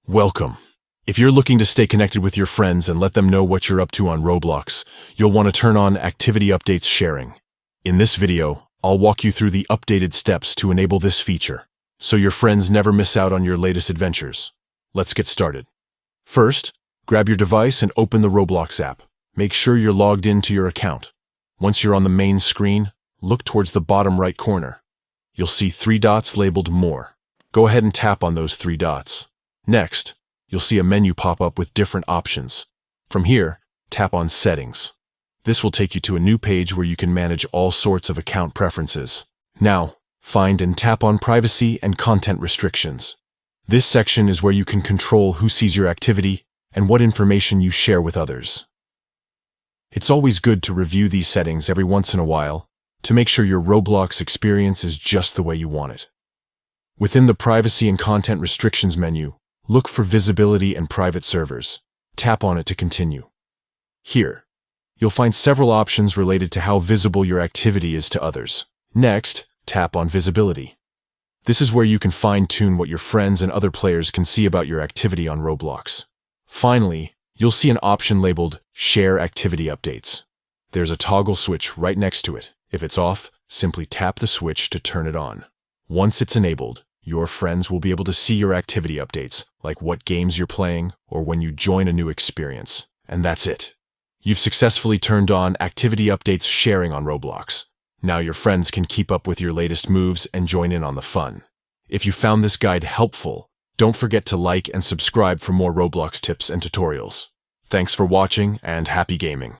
Welcome. If you're looking to stay connected with your friends and let them know what you're up to on Roblox, you'll want to turn on Activity Updates Sharing. In this video, I'll walk you through the updated steps to enable this feature, so your friends never miss out on your latest adventures. Let's get started. First, grab your device and open the Roblox app. Make sure you're logged into your account. Once you're on the main screen, look towards the bottom right corner. You'll see 3 dots labeled More. Go ahead and tap on those 3 dots. Next, you'll see a menu pop up with different options. From here, tap on Settings. This will take you to a new page where you can manage all sorts of account preferences. Now, find and tap on Privacy and Content Restrictions. This section is where you can control who sees your activity and what information you share with others. It's always good to review these settings every once in a while to make sure your Roblox experience is just the way you want it. Within the Privacy and Content Restrictions menu, look for Visibility and Private Servers. Tap on it to continue. Here, you'll find several options related to how visible your activity is to others. Next, tap on Visibility. This is where you can fine-tune what your friends and other players can see about your activity on Roblox. Finally, you'll see an option labeled Share Activity Updates. There's a toggle switch right next to it. If it's off, simply tap the switch to turn it on. Once it's enabled, your friends will be able to see your activity updates, like what games you're playing or when you join a new experience. And that's it. You've successfully turned on Activity Updates Sharing on Roblox. Now your friends can keep up with your latest moves and join in on the fun. If you found this guide helpful, don't forget to like and subscribe for more Roblox tips and tutorials. Thanks for watching and happy gaming.